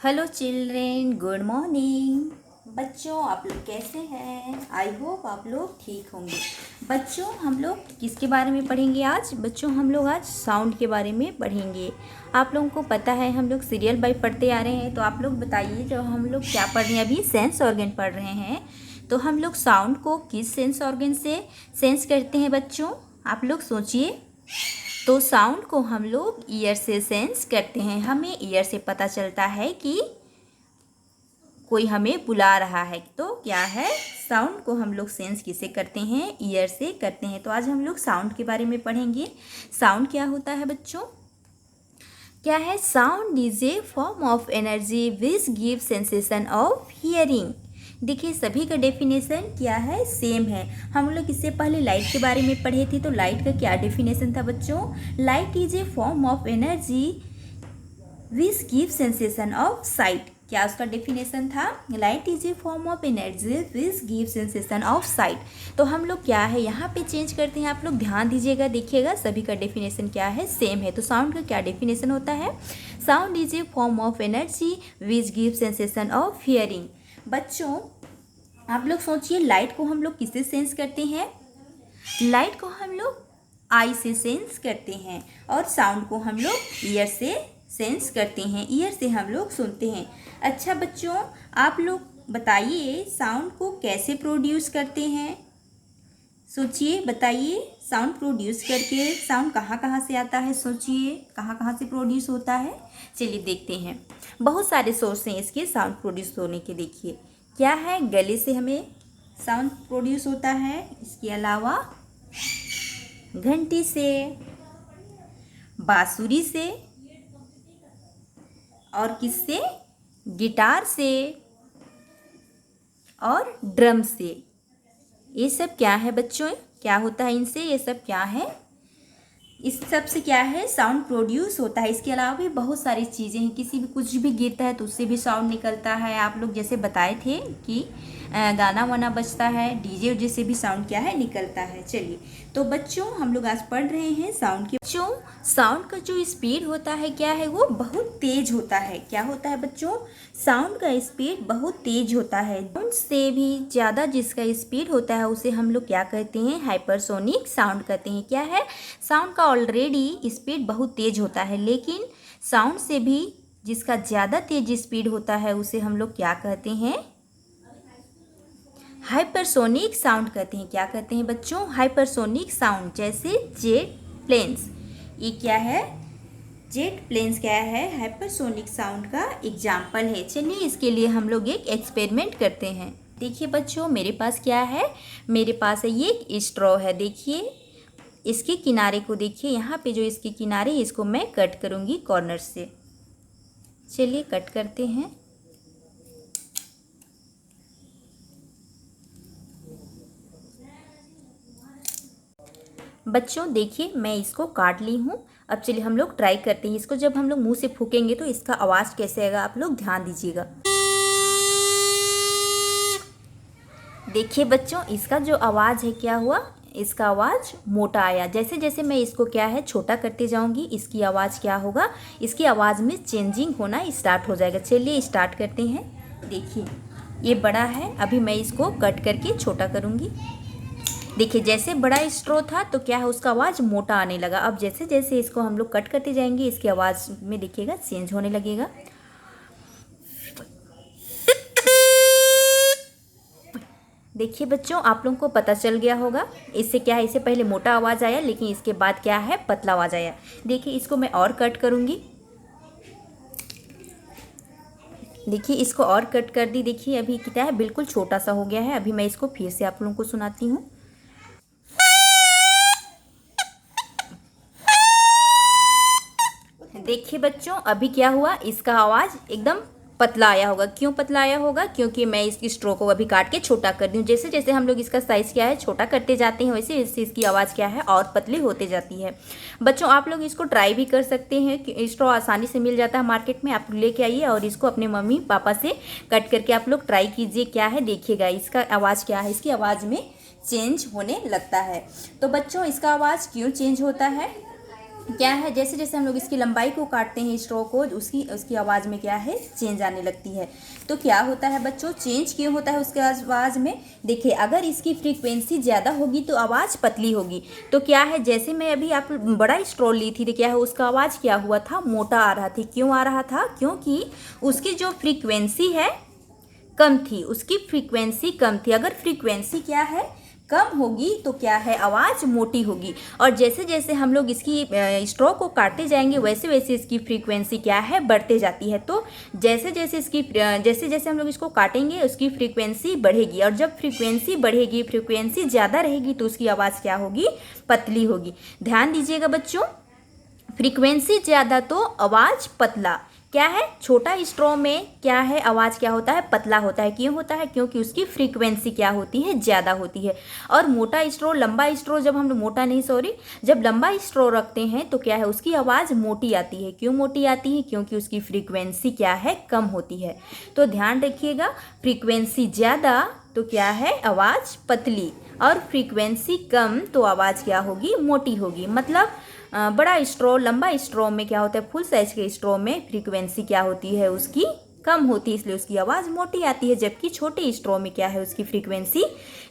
Hello children, good morning. बच्चों, आप लोग कैसे हैं? आई होप आप लोग ठीक होंगे। बच्चों, हम लोग किसके बारे में पढ़ेंगे आज? बच्चों, हम लोग आज साउंड के बारे में पढ़ेंगे। आप लोगों को पता है हम लोग सीरियल बाई पढ़ते आ रहे हैं, तो आप लोग बताइए जो हम लोग क्या पढ़ रहे हैं अभी? सेंस ऑर्गन पढ़ रहे हैं। तो हम लोग साउंड को किस सेंस ऑर्गन से सेंस करते हैं बच्चों? आप लोग सोचिए। तो साउंड को हम लोग ईयर से सेंस करते हैं। हमें ईयर से पता चलता है कि कोई हमें बुला रहा है। तो क्या है, साउंड को हम लोग सेंस किसे करते हैं? ईयर से करते हैं। तो आज हम लोग साउंड के बारे में पढ़ेंगे। साउंड क्या होता है बच्चों? क्या है? Sound is a form of energy which give sensation of hearing. देखिए, सभी का डेफिनेशन क्या है? सेम है। हम लोग इससे पहले लाइट के बारे में पढ़े थे, तो लाइट का क्या डेफिनेशन था बच्चों? Light is a form of energy which give sensation of site. क्या उसका डेफिनेशन था? Light is a form of energy which give sensation of site. तो हम लोग क्या है यहाँ पे चेंज करते हैं। आप लोग ध्यान दीजिएगा, देखिएगा, सभी का डेफिनेशन क्या है? सेम है। तो साउंड का क्या डेफिनेशन होता है? Sound is a form of energy which give sensation of hearing. बच्चों, आप लोग सोचिए, लाइट को हम लोग किससे सेंस करते हैं? लाइट को हम लोग आई से सेंस करते हैं, और साउंड को हम लोग ईयर से सेंस करते हैं। ईयर से हम लोग सुनते हैं। अच्छा बच्चों, आप लोग बताइए, साउंड को कैसे प्रोड्यूस करते हैं? सोचिए, बताइए। साउंड प्रोड्यूस करके साउंड कहाँ कहाँ से आता है? सोचिए, कहाँ कहाँ से प्रोड्यूस होता है? चलिए देखते हैं। बहुत सारे सोर्स हैं इसके साउंड प्रोड्यूस होने के। देखिए, क्या है? गले से हमें साउंड प्रोड्यूस होता है। इसके अलावा घंटी से, बांसुरी से, और किससे? गिटार से और ड्रम से। ये सब क्या है बच्चों? क्या होता है इनसे? ये सब क्या है? इस सब से क्या है? साउंड प्रोड्यूस होता है। इसके अलावा भी बहुत सारी चीज़ें हैं। किसी भी कुछ भी गिरता है तो उससे भी साउंड निकलता है। आप लोग जैसे बताए थे कि गाना वाना बजता है, डीजे उजे से भी साउंड क्या है? निकलता है। चलिए, तो बच्चों हम लोग आज पढ़ रहे हैं साउंड के। बच्चों, साउंड का जो स्पीड होता है क्या है? वो बहुत तेज होता है। क्या होता है बच्चों? साउंड का स्पीड बहुत तेज होता है। साउंड से भी ज़्यादा जिसका स्पीड होता है उसे हम लोग क्या कहते हैं? हाइपरसोनिक साउंड कहते हैं। क्या है? साउंड का ऑलरेडी स्पीड बहुत तेज होता है, लेकिन साउंड से भी जिसका ज़्यादा तेज स्पीड होता है उसे हम लोग क्या कहते हैं? हाइपरसोनिक साउंड कहते हैं। क्या कहते हैं बच्चों? Hypersonic sound. जैसे जेट प्लेन्स, ये क्या है? जेट प्लेन्स क्या है? हाइपरसोनिक साउंड का एग्जाम्पल है। चलिए, इसके लिए हम लोग एक एक्सपेरिमेंट करते हैं। देखिए बच्चों, मेरे पास क्या है? मेरे पास है ये एक स्ट्रॉ है। देखिए, इसके किनारे को देखिए, यहाँ पे जो इसके किनारे, इसको मैं कट करूँगी कॉर्नर से। चलिए, कट करते हैं। बच्चों देखिए, मैं इसको काट ली हूँ। अब चलिए हम लोग ट्राई करते हैं इसको। जब हम लोग मुंह से फूकेंगे तो इसका आवाज़ कैसे आएगा, आप लोग ध्यान दीजिएगा। देखिए बच्चों, इसका जो आवाज़ है क्या हुआ? इसका आवाज़ मोटा आया। जैसे जैसे मैं इसको क्या है छोटा करते जाऊंगी, इसकी आवाज़ क्या होगा? इसकी आवाज़ में चेंजिंग होना स्टार्ट हो जाएगा। चलिए स्टार्ट करते हैं। देखिए, ये बड़ा है, अभी मैं इसको कट करके छोटा करूँगी। देखिए, जैसे बड़ा स्ट्रो था तो क्या है, उसका आवाज़ मोटा आने लगा। अब जैसे जैसे इसको हम लोग कट करते जाएंगे, इसकी आवाज़ में देखिएगा चेंज होने लगेगा। देखिए बच्चों, आप लोगों को पता चल गया होगा। इससे क्या है, इससे पहले मोटा आवाज़ आया, लेकिन इसके बाद क्या है, पतला आवाज़ आया। देखिए, इसको मैं और कट करूँगी। देखिए, इसको और कट कर दी। देखिए, अभी क्या है, बिल्कुल छोटा सा हो गया है। अभी मैं इसको फिर से आप लोगों को सुनाती हूँ। देखिए बच्चों, अभी क्या हुआ, इसका आवाज़ एकदम पतला आया होगा। क्यों पतला आया होगा? क्योंकि मैं इसकी स्ट्रोक को अभी काट के छोटा कर दी हूँ। जैसे जैसे हम लोग इसका साइज़ क्या है छोटा करते जाते हैं, वैसे वैसे इसकी आवाज़ क्या है, और पतली होते जाती है। बच्चों, आप लोग इसको ट्राई भी कर सकते हैं कि स्ट्रॉ आसानी से मिल जाता है मार्केट में। आप लेके आइए और इसको अपने मम्मी पापा से कट करके आप लोग ट्राई कीजिए। क्या है, देखिएगा इसका आवाज़ क्या है, इसकी आवाज़ में चेंज होने लगता है। तो बच्चों, इसका आवाज़ क्यों चेंज होता है? क्या है, जैसे जैसे हम लोग इसकी लंबाई को काटते हैं स्ट्रॉ को, उसकी आवाज़ में क्या है, चेंज आने लगती है। तो क्या होता है बच्चों, चेंज क्यों होता है उसके आवाज़ में? देखिए, अगर इसकी फ्रीक्वेंसी ज़्यादा होगी तो आवाज़ पतली होगी। तो क्या है, जैसे मैं अभी आप बड़ा स्ट्रॉ ली थी तो क्या है, उसका आवाज़ क्या हुआ था, मोटा आ रहा था। क्यों आ रहा था? क्योंकि उसकी जो फ्रीक्वेंसी है कम थी, उसकी फ्रीक्वेंसी कम थी। अगर फ्रीक्वेंसी क्या है, कम होगी तो क्या है, आवाज़ मोटी होगी। और जैसे जैसे हम लोग इसकी स्ट्रॉ को काटते जाएंगे वैसे वैसे इसकी फ्रीक्वेंसी क्या है, बढ़ते जाती है। तो जैसे जैसे हम लोग इसको काटेंगे उसकी फ्रीक्वेंसी बढ़ेगी, और जब फ्रीक्वेंसी बढ़ेगी, फ्रीक्वेंसी ज़्यादा रहेगी तो उसकी आवाज़ क्या होगी, पतली होगी। ध्यान दीजिएगा बच्चों, फ्रीक्वेंसी ज़्यादा तो आवाज़ पतला। क्या है, छोटा स्ट्रॉ में क्या है, आवाज़ क्या होता है, पतला होता है। क्यों होता है? क्योंकि उसकी फ्रीक्वेंसी क्या होती है, ज़्यादा होती है। और मोटा स्ट्रॉ, लंबा स्ट्रॉ, जब हम मोटा नहीं सॉरी जब लंबा स्ट्रॉ रखते हैं तो क्या है, उसकी आवाज़ मोटी आती है। क्यों मोटी आती है? क्योंकि उसकी फ्रीक्वेंसी क्या है, कम होती है। तो ध्यान रखिएगा, फ्रीक्वेंसी ज़्यादा तो क्या है, आवाज़ पतली, और फ्रीक्वेंसी कम तो आवाज़ क्या होगी, मोटी होगी। मतलब बड़ा स्ट्रॉ, लंबा स्ट्रॉ में क्या होता है, फुल साइज के स्ट्रॉ में फ्रीक्वेंसी क्या होती है, उसकी कम होती है, इसलिए उसकी आवाज़ मोटी आती है। जबकि छोटे स्ट्रॉ में क्या है, उसकी फ्रीक्वेंसी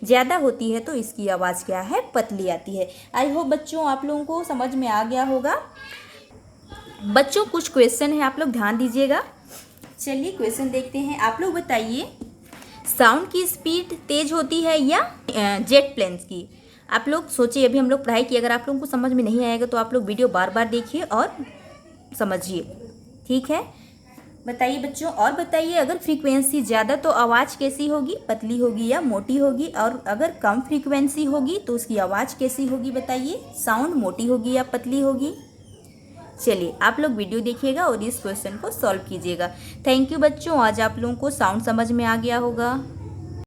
ज़्यादा होती है तो इसकी आवाज़ क्या है, पतली आती है। आई होप बच्चों आप लोगों को समझ में आ गया होगा। बच्चों कुछ क्वेश्चन है, आप लोग ध्यान दीजिएगा। चलिए क्वेश्चन देखते हैं। आप लोग बताइए, साउंड की स्पीड तेज होती है या जेट प्लेन्स की? आप लोग सोचिए, अभी हम लोग पढ़ाई की, अगर आप लोगों को समझ में नहीं आएगा तो आप लोग वीडियो बार बार देखिए और समझिए, ठीक है? बताइए बच्चों, और बताइए, अगर फ्रीक्वेंसी ज़्यादा तो आवाज़ कैसी होगी, पतली होगी या मोटी होगी? और अगर कम फ्रीक्वेंसी होगी तो उसकी आवाज़ कैसी होगी? बताइए, साउंड मोटी होगी या पतली होगी? चलिए आप लोग वीडियो देखिएगा और इस क्वेश्चन को सॉल्व कीजिएगा। थैंक यू बच्चों, आज आप लोगों को साउंड समझ में आ गया होगा।